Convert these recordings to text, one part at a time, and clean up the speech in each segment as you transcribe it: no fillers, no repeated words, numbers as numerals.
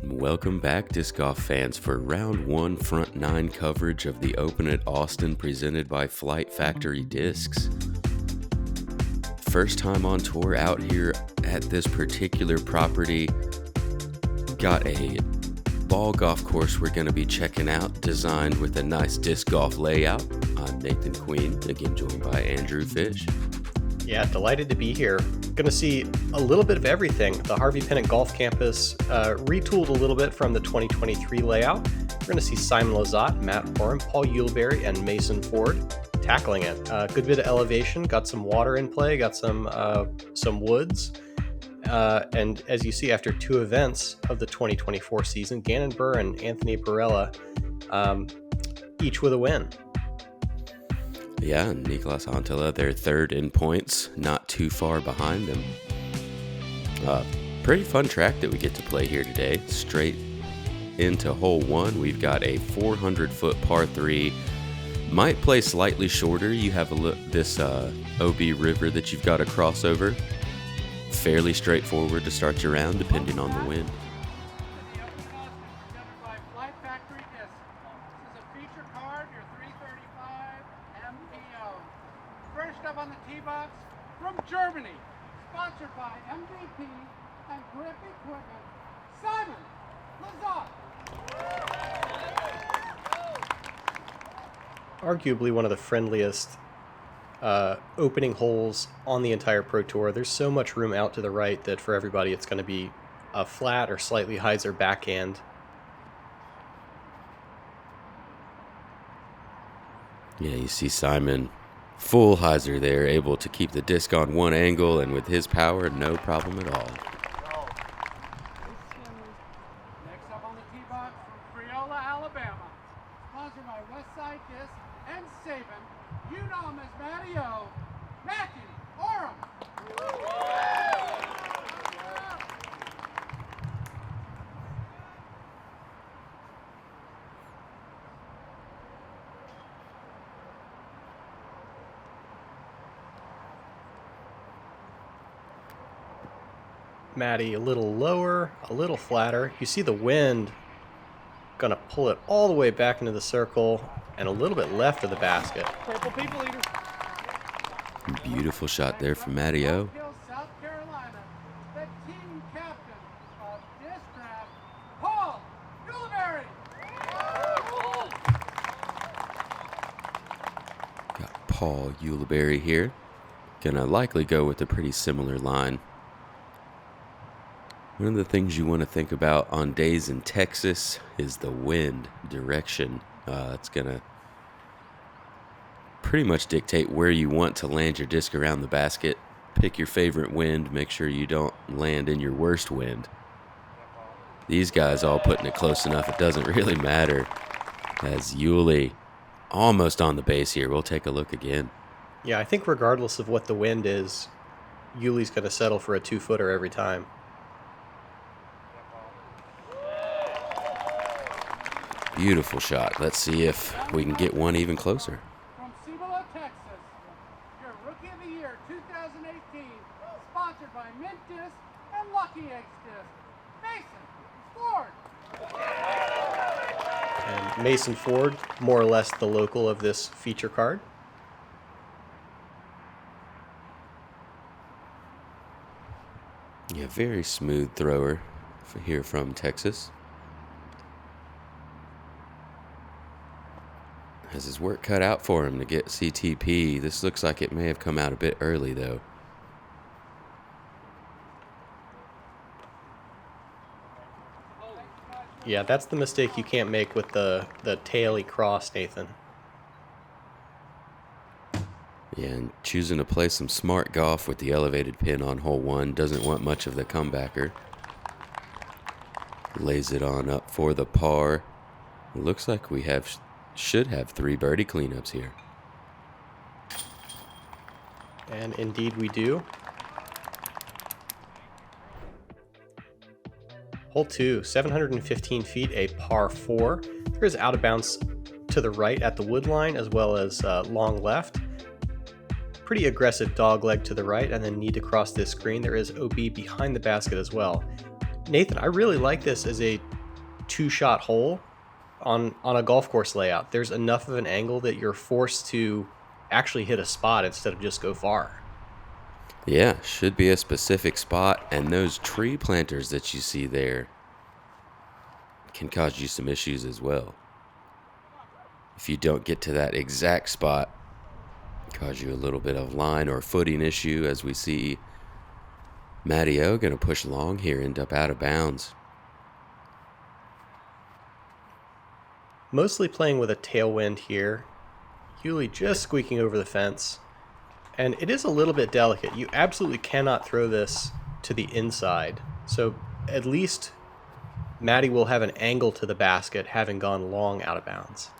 Welcome back, disc golf fans, for round one front nine coverage of the Open at Austin presented by Flight Factory Discs. First time on tour out here at this particular property. Got a ball golf course we're going to be checking out, designed with a nice disc golf layout. I'm Nathan Queen, again joined by Andrew Fish. Yeah, delighted to be here. Going to see a little bit of everything. The Harvey Pennant Golf Campus retooled a little bit from the 2023 layout. We're going to see Simon Lizotte, Matt Orum, Paul Ulibarri, and Mason Ford tackling it. Good bit of elevation, got some water in play, got some woods. And as you see, after two events of the 2024 season, Gannon Burr and Anthony Barella, each with a win. Yeah, and Nicolas Antela, they're third in points, not too far behind them. Pretty fun track that we get to play here today. Straight into hole one, we've got a 400-foot par 3. Might play slightly shorter. You have this OB River that you've got to cross over. Fairly straightforward to start your round, depending on the wind. First up on the tee box from Germany, sponsored by MVP and Grip Equipment, Simon Lizotte. Arguably one of the friendliest opening holes on the entire Pro Tour. There's so much room out to the right that for everybody it's going to be a flat or slightly hyzer backhand. Yeah, you see Simon full hyzer there, able to keep the disc on one angle, and with his power, no problem at all. Next up on the tee box from Creola, Alabama, sponsored by Westside Disc and Saban. You know him as Matty O. Matthew Orum. Matty a little lower, a little flatter. You see the wind gonna pull it all the way back into the circle and a little bit left of the basket. Purple People Eater. Beautiful shot there from Matty O. South Carolina, the team captain of this draft, Paul Ulibarri. Got Paul Ulibarri here. Gonna likely go with a pretty similar line. One of the things you want to think about on days in Texas is the wind direction. It's going to pretty much dictate where you want to land your disc around the basket. Pick your favorite wind. Make sure you don't land in your worst wind. These guys all putting it close enough, it doesn't really matter. As Uli almost on the base here. We'll take a look again. Yeah, I think regardless of what the wind is, Uli's going to settle for a 2-footer every time. Beautiful shot. Let's see if we can get one even closer. From Cibola, Texas, your Rookie of the Year 2018, sponsored by Mint Disc and Lucky Eggs Disc, Mason Ford. And Mason Ford, more or less the local of this feature card. Yeah, very smooth thrower here from Texas. Has his work cut out for him to get CTP. This looks like it may have come out a bit early, though. Yeah, that's the mistake you can't make with the taily cross, Nathan. Yeah, and choosing to play some smart golf with the elevated pin on hole one. Doesn't want much of the comebacker. Lays it on up for the par. Looks like we should have 3 birdie cleanups here. And indeed we do. Hole 2, 715 feet, a par 4. There is out of bounds to the right at the wood line as well as long left. Pretty aggressive dog leg to the right and then need to cross this green. There is OB behind the basket as well. Nathan, I really like this as a 2-shot hole on a golf course layout, there's enough of an angle that you're forced to actually hit a spot instead of just go far. Yeah, should be a specific spot, and those tree planters that you see there can cause you some issues as well. If you don't get to that exact spot, cause you a little bit of line or footing issue, as we see Matty O going to push long here, end up out of bounds. Mostly playing with a tailwind here. Uli just squeaking over the fence. And it is a little bit delicate. You absolutely cannot throw this to the inside. So at least Matty will have an angle to the basket, having gone long out of bounds.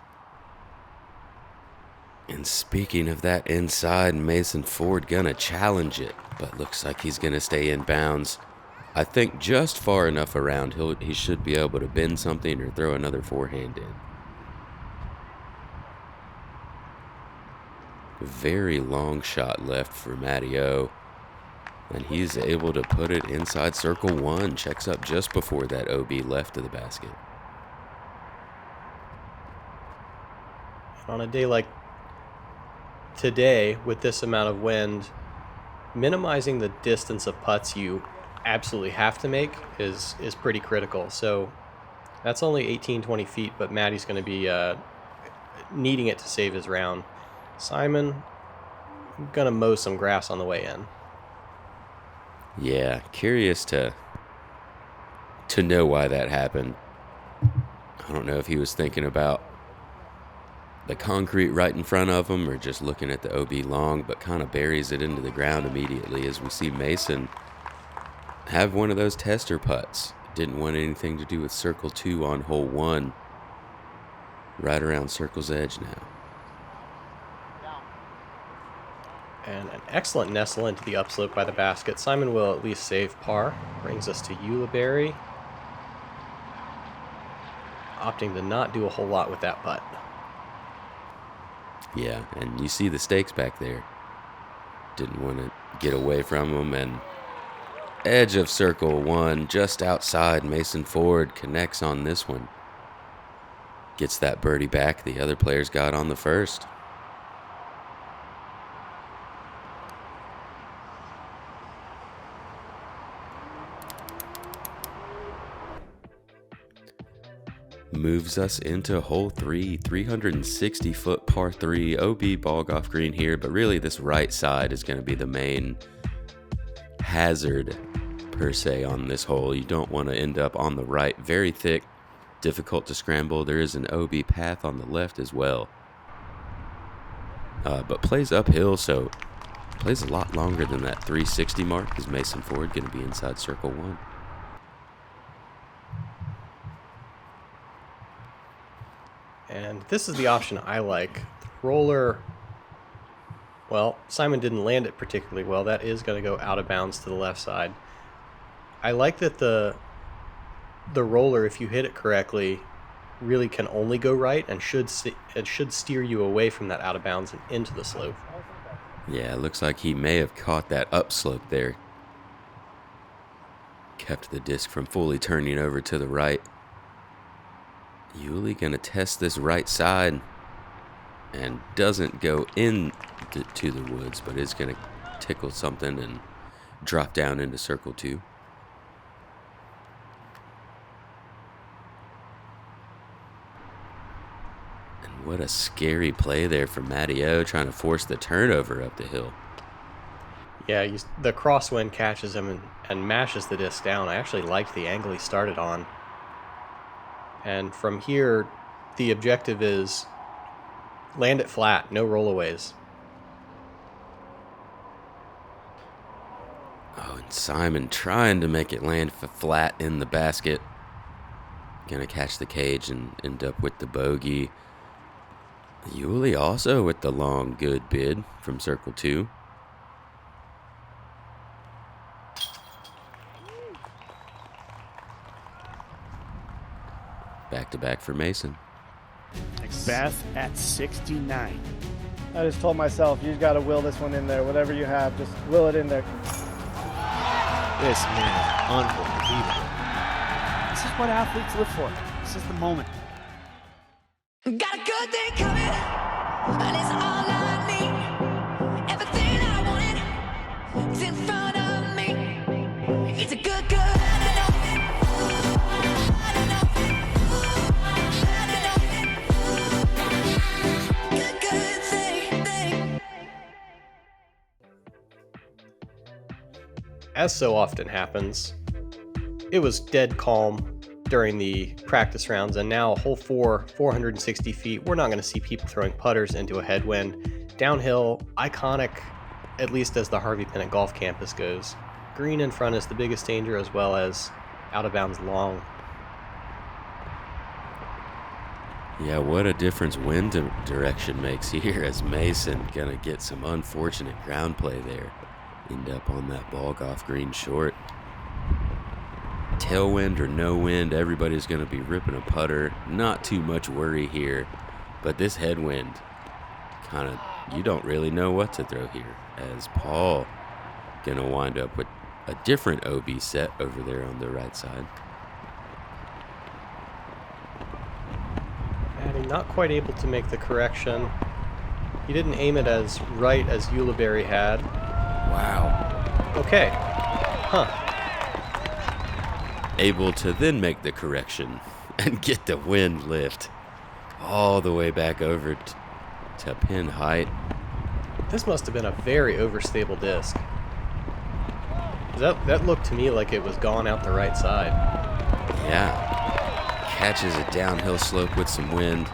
And speaking of that inside, Mason Ford gonna challenge it, but looks like he's gonna stay in bounds. I think just far enough around, he should be able to bend something or throw another forehand in. Very long shot left for Matty O, and he's able to put it inside circle 1. Checks up just before that OB left of the basket. On a day like today, with this amount of wind, minimizing the distance of putts you absolutely have to make is pretty critical. So that's only 18-20 feet, but Matty's going to be needing it to save his round. Simon gonna mow some grass on the way in. Yeah, curious to know why that happened. I don't know if he was thinking about the concrete right in front of him or just looking at the OB long, but kind of buries it into the ground immediately, as we see Mason have one of those tester putts. Didn't want anything to do with circle 2 on hole 1. Right around circle's edge now. And an excellent nestle into the upslope by the basket. Simon will at least save par. Brings us to Ulibarri. Opting to not do a whole lot with that putt. Yeah, and you see the stakes back there. Didn't want to get away from them, and edge of circle 1, just outside. Mason Ford connects on this one. Gets that birdie back the other players got on the first. Moves us into hole 3, 360-foot par 3, OB ball golf green here, but really this right side is going to be the main hazard per se on this hole. You don't want to end up on the right. Very thick, difficult to scramble. There is an OB path on the left as well, but plays uphill, so plays a lot longer than that 360 mark. Is Mason Ford going to be inside circle 1? And this is the option I like. The roller, well, Simon didn't land it particularly well. That is going to go out of bounds to the left side. I like that the roller, if you hit it correctly, really can only go right and should steer you away from that out of bounds and into the slope. Yeah, it looks like he may have caught that upslope there. Kept the disc from fully turning over to the right. Uli gonna test this right side and doesn't go into the woods, but is gonna tickle something and drop down into circle 2. And what a scary play there from Matty O, trying to force the turnover up the hill. Yeah, the crosswind catches him and mashes the disc down. I actually liked the angle he started on. And from here, the objective is land it flat, no rollaways. Oh, and Simon trying to make it land flat in the basket. Gonna catch the cage and end up with the bogey. Uli also with the long good bid from circle 2. Back to back for Mason. Beth at 69. I just told myself, you got to will this one in there. Whatever you have, just will it in there. This man is unbelievable. This is what athletes live for. This This is the moment. Got a good thing coming, and it's all I need. Everything I wanted is in front of me. It's a good. Good thing. As so often happens, it was dead calm during the practice rounds, and now hole 4, 460 feet, we're not going to see people throwing putters into a headwind. Downhill, iconic, at least as the Harvey Pennant Golf Campus goes. Green in front is the biggest danger, as well as out of bounds long. Yeah, what a difference wind direction makes here, as Mason gonna get some unfortunate ground play there. End up on that ball golf green short. Tailwind or no wind, everybody's going to be ripping a putter. Not too much worry here. But this headwind, kind of, you don't really know what to throw here. As Paul going to wind up with a different OB set over there on the right side. Maddie not quite able to make the correction. He didn't aim it as right as Ulibarri had. Wow. Okay. Huh. Able to then make the correction and get the wind lift all the way back over to pin height. This must have been a very overstable disc. That looked to me like it was gone out the right side. Yeah. Catches a downhill slope with some wind.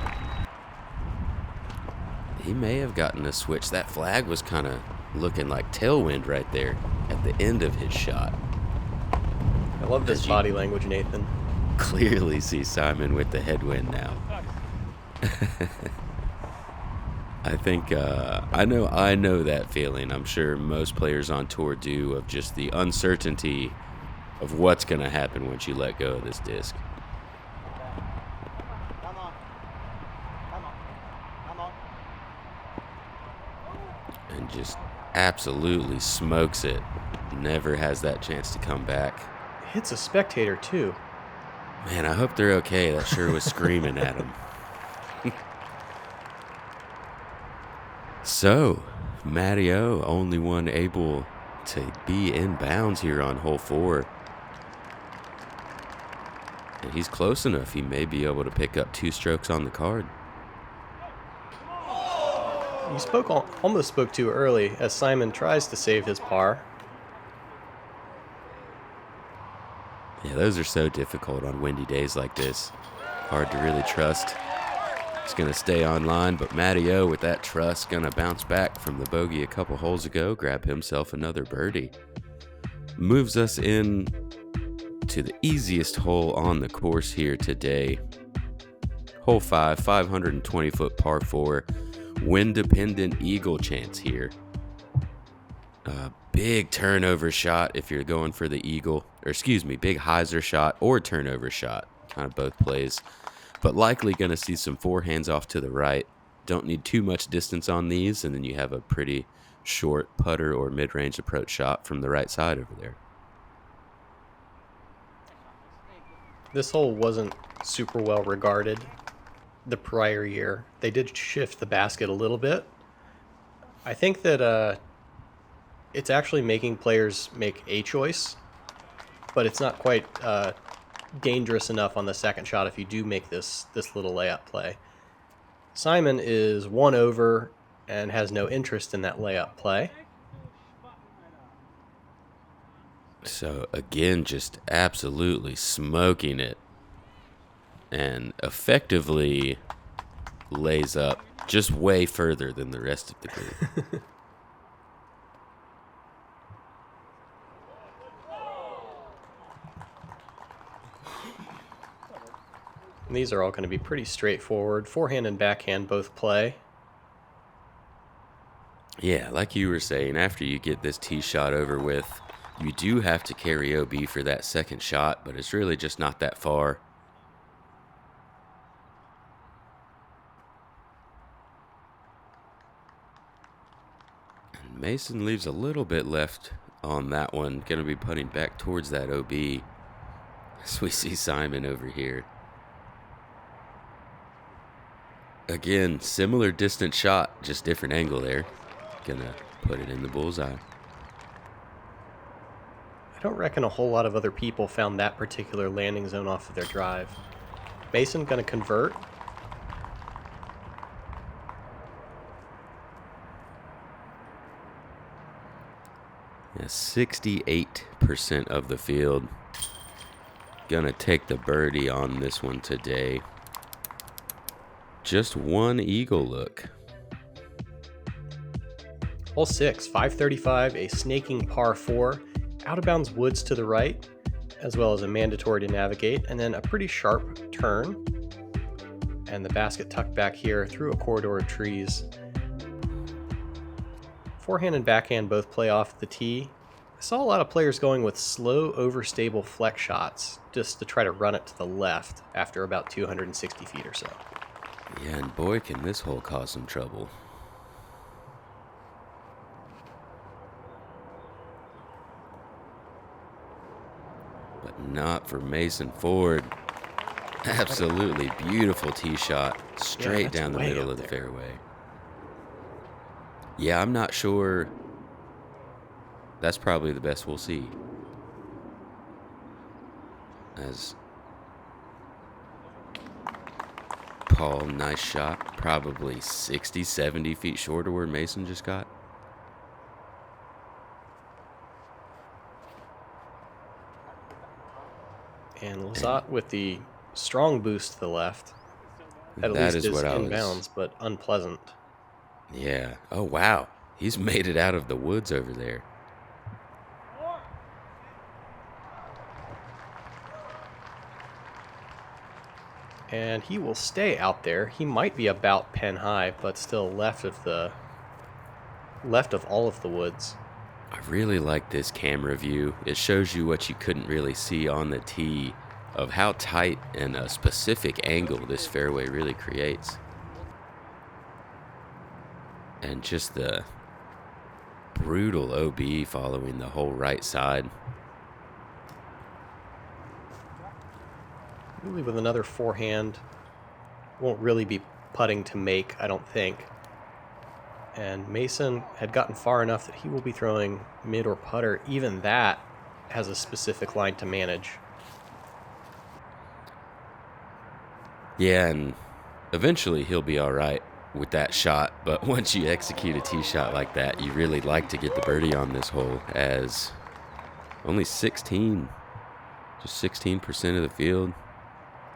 He may have gotten a switch. That flag was kind of looking like tailwind right there at the end of his shot. I love this body language, Nathan. Clearly see Simon with the headwind now. I think I know that feeling. I'm sure most players on tour do, of just the uncertainty of what's going to happen once you let go of this disc. And just absolutely smokes it. Never has that chance to come back. Hits a spectator too. Man, I hope they're okay. That sure was screaming at him. So, Matteo, only one able to be in bounds here on hole 4. And he's close enough. He may be able to pick up 2 strokes on the card. You almost spoke too early as Simon tries to save his par. Yeah, those are so difficult on windy days like this. Hard to really trust. He's going to stay online, but Matteo, with that trust, going to bounce back from the bogey a couple holes ago, grab himself another birdie. Moves us in to the easiest hole on the course here today. Hole 5, 520-foot par 4. Wind-dependent eagle chance here. Big turnover shot if you're going for the eagle. Or excuse me, big hyzer shot or turnover shot. Kind of both plays. But likely going to see some forehands off to the right. Don't need too much distance on these. And then you have a pretty short putter or mid-range approach shot from the right side over there. This hole wasn't super well regarded the prior year. They did shift the basket a little bit. I think that it's actually making players make a choice, but it's not quite dangerous enough on the second shot if you do make this little layup play. Simon is 1 over and has no interest in that layup play. So again, just absolutely smoking it. And effectively lays up just way further than the rest of the group. And these are all going to be pretty straightforward. Forehand and backhand both play. Yeah, like you were saying, after you get this tee shot over with, you do have to carry OB for that second shot, but it's really just not that far. And Mason leaves a little bit left on that one. Going to be putting back towards that OB. As we see Simon over here. Again, similar distance shot, just different angle there. Gonna put it in the bullseye. I don't reckon a whole lot of other people found that particular landing zone off of their drive. Mason gonna convert. Yeah, 68% of the field. Gonna take the birdie on this one today. Just one eagle look. Hole 6, 535, a snaking par 4, out of bounds woods to the right, as well as a mandatory to navigate, and then a pretty sharp turn. And the basket tucked back here through a corridor of trees. Forehand and backhand both play off the tee. I saw a lot of players going with slow, overstable flex shots just to try to run it to the left after about 260 feet or so. Yeah, and boy, can this hole cause some trouble. But not for Mason Ford. Absolutely beautiful tee shot, straight down the middle of the fairway. Yeah, I'm not sure. That's probably the best we'll see. As Paul, nice shot. Probably 60, 70 feet short of where Mason just got. And Lizotte with the strong boost to the left. At That least is what I was- inbounds, but unpleasant. Yeah. Oh, wow. He's made it out of the woods over there. And he will stay out there. He might be about pen high, but still left of all of the woods. I really like this camera view. It shows you what you couldn't really see on the tee of how tight and a specific angle this fairway really creates. And just the brutal OB following the whole right side. Really with another forehand. Won't really be putting to make, I don't think. And Mason had gotten far enough that he will be throwing mid or putter. Even that has a specific line to manage. Yeah, and eventually he'll be all right with that shot. But once you execute a tee shot like that, you really like to get the birdie on this hole, as only 16, just 16% of the field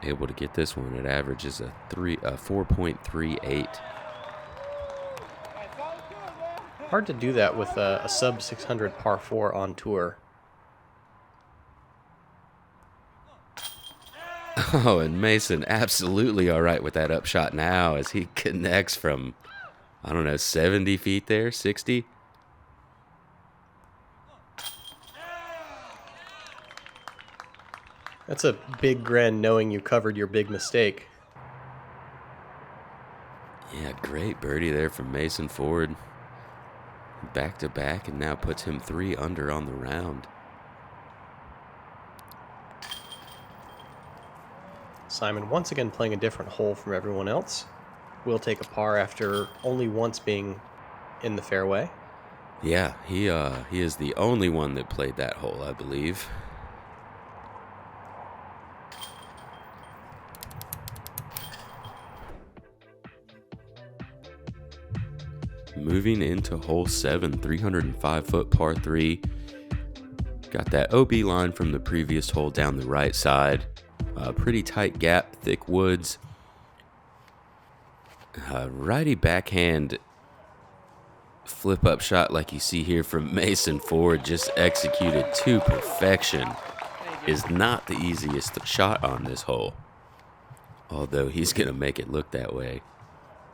able to get this one. It averages a 4.38. Hard to do that with a sub 600 par 4 on tour. Oh, and Mason absolutely all right with that upshot now as he connects from, I don't know, 70 feet there, 60. That's a big grin knowing you covered your big mistake. Yeah, great birdie there from Mason Ford. Back to back, and now puts him 3 under on the round. Simon once again playing a different hole from everyone else. Will take a par after only once being in the fairway. Yeah, he is the only one that played that hole, I believe. Moving into hole 7, 305-foot par 3. Got that OB line from the previous hole down the right side. Pretty tight gap, thick woods. Righty backhand flip up shot like you see here from Mason Ford, just executed to perfection. Is not the easiest shot on this hole, although he's going to make it look that way.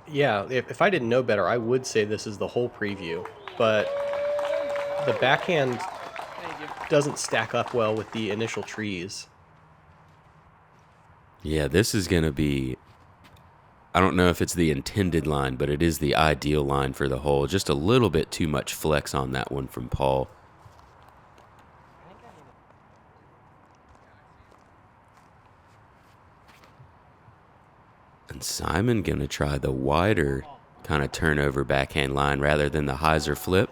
Yeah, if I didn't know better, I would say this is the whole preview, but the backhand doesn't stack up well with the initial trees. Yeah, this is going to be, I don't know if it's the intended line, but it is the ideal line for the hole. Just a little bit too much flex on that one from Paul. And Simon gonna try the wider kind of turnover backhand line rather than the hyzer flip.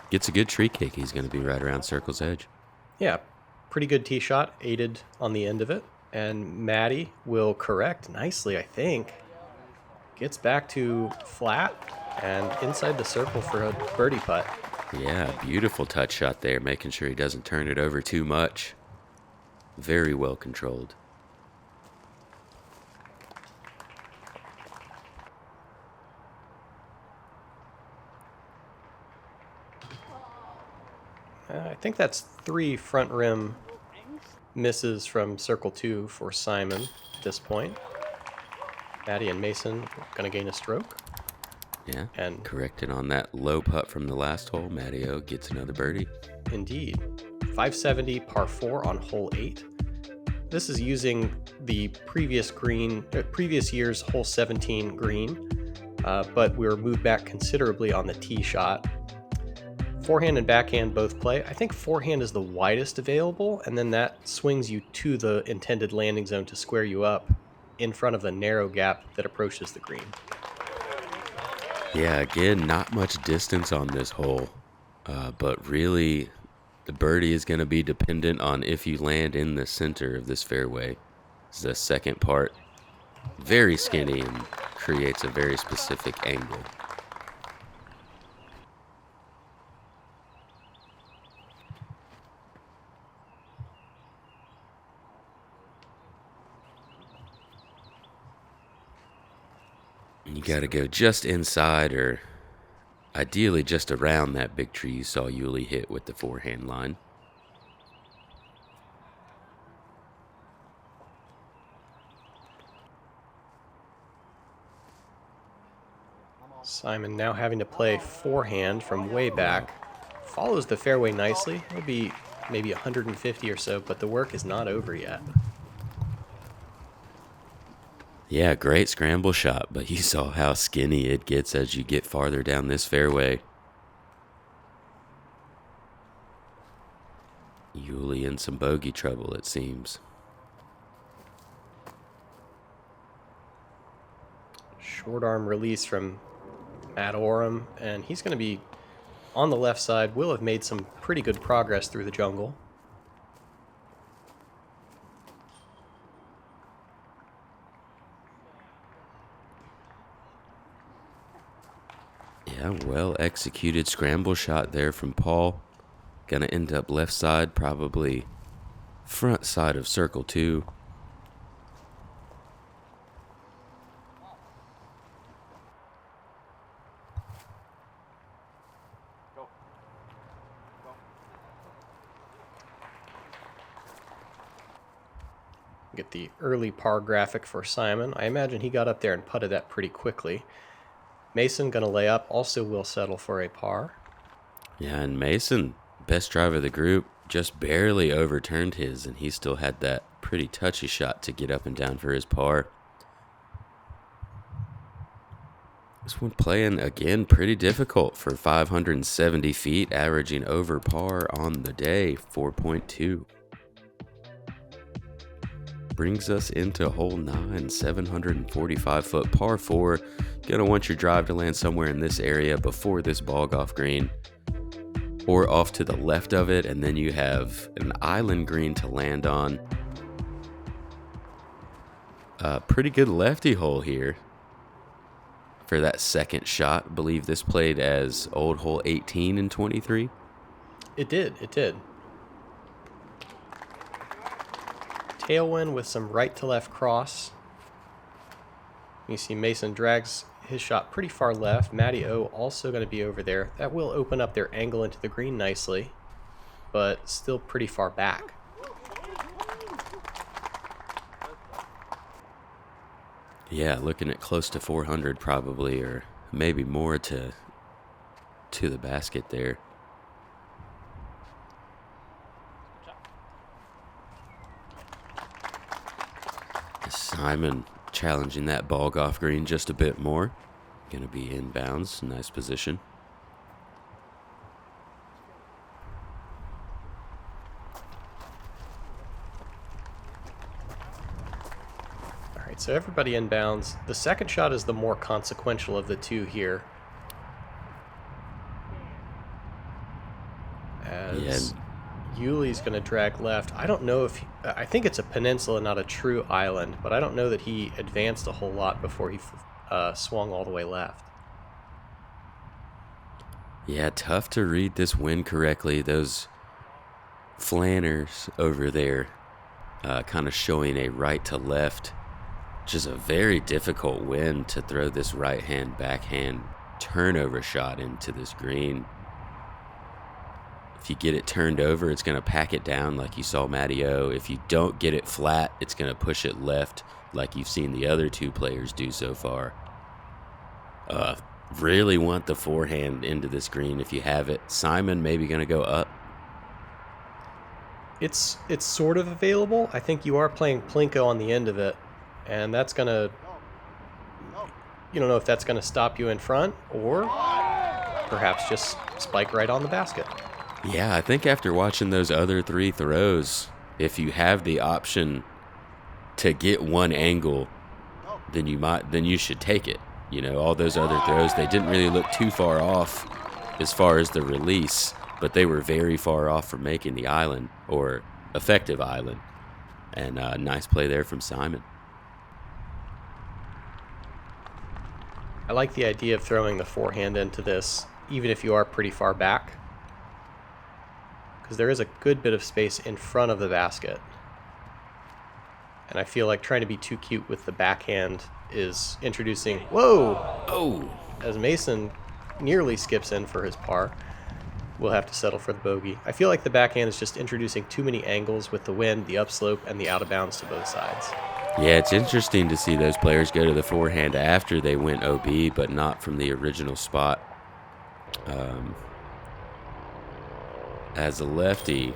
Gets a good tree kick. He's gonna be right around circle's edge. Yeah, pretty good tee shot, aided on the end of it. And Maddie will correct nicely, I think. Gets back to flat and inside the circle for a birdie putt. Yeah, beautiful touch shot there, making sure he doesn't turn it over too much. Very well controlled. I think that's 3 front rim misses from circle 2 for Simon at this point. Maddie and Mason going to gain a stroke. Yeah, And corrected on that low putt from the last hole. Matteo gets another birdie. indeed, 570 par 4 on hole 8. This is using the previous year's hole 17 green, but we were moved back considerably on the tee shot. Forehand and backhand both play. I think forehand is the widest available, and then that swings you to the intended landing zone to square you up in front of the narrow gap that approaches the green. Yeah, again, not much distance on this hole, but really the birdie is going to be dependent on if you land in the center of this fairway. It's the second part. Very skinny and creates a very specific angle. You got to go just inside or ideally just around that big tree you saw Uli hit with the forehand line. Simon now having to play forehand from way back. Follows the fairway nicely. It'll be maybe 150 or so, but the work is not over yet. Yeah, great scramble shot, but you saw how skinny it gets as you get farther down this fairway. Uli in some bogey trouble, it seems. Short arm release from Matt Orum, and he's going to be on the left side. Will have made some pretty good progress through the jungle. Yeah, well executed scramble shot there from Paul. Gonna end up left side, probably front side of circle 2. Get the early par graphic for Simon. I imagine he got up there and putted that pretty quickly. Mason gonna lay up, also will settle for a par. Yeah, and Mason, best driver of the group, just barely overturned his, and he still had that pretty touchy shot to get up and down for his par. This one playing, again, pretty difficult for 570 feet, averaging over par on the day, 4.2. Brings us into hole 9, 745-foot par 4. Gonna want your drive to land somewhere in this area before this ball golf green, or off to the left of it, and then you have an island green to land on. Pretty good lefty hole here for that second shot. I believe this played as old hole 18 in 23. It did. Tailwind with some right to left cross. You see Mason drags his shot pretty far left. Matty O also going to be over there. That will open up their angle into the green nicely, but still pretty far back. Yeah, looking at close to 400 probably, or maybe more to the basket there. Simon challenging that ball golf green just a bit more. Gonna be inbounds, nice position. So everybody inbounds. The second shot is the more consequential of the two here. As Yuli's going to drag left. I don't know if... I think it's a peninsula, not a true island, but I don't know that he advanced a whole lot before he swung all the way left. Yeah, tough to read this wind correctly. Those flanners over there kind of showing a right to left. Just a very difficult wind to throw this right-hand, backhand turnover shot into this green. If you get it turned over, it's going to pack it down like you saw Matty O. If you don't get it flat, it's going to push it left like you've seen the other two players do so far. Really want the forehand into this green if you have it. Simon maybe going to go up. It's sort of available. I think you are playing Plinko on the end of it, and that's going to... You don't know if that's going to stop you in front or perhaps just spike right on the basket. Yeah, I think after watching those other three throws, if you have the option to get one angle, then you should take it. You know, all those other throws, they didn't really look too far off as far as the release, but they were very far off from making the island or effective island. And nice play there from Simon. I like the idea of throwing the forehand into this, even if you are pretty far back, because there is a good bit of space in front of the basket. And I feel like trying to be too cute with the backhand is introducing... Whoa! Oh! As Mason nearly skips in for his par, we'll have to settle for the bogey. I feel like the backhand is just introducing too many angles with the wind, the upslope, and the out of bounds to both sides. Yeah, it's interesting to see those players go to the forehand after they went OB, but not from the original spot. As a lefty,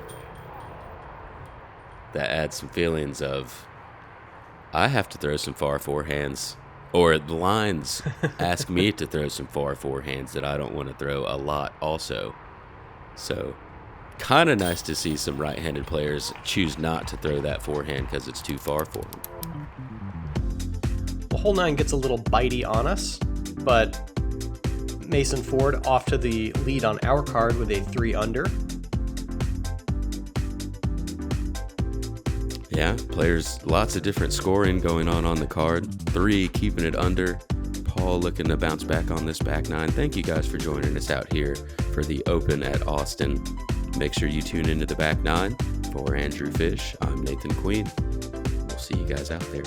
that adds some feelings of, I have to throw some far forehands, or the lines ask me to throw some far forehands that I don't want to throw a lot also. So, kind of nice to see some right-handed players choose not to throw that forehand because it's too far for them. Well, hole 9 gets a little bitey on us, but Mason Ford off to the lead on our card with a 3 under. Yeah, players, lots of different scoring going on the card. 3 keeping it under. Paul looking to bounce back on this back 9. Thank you guys for joining us out here for the Open at Austin. Make sure you tune into the back 9. For Andrew Fish, I'm Nathan Queen. We'll see you guys out there.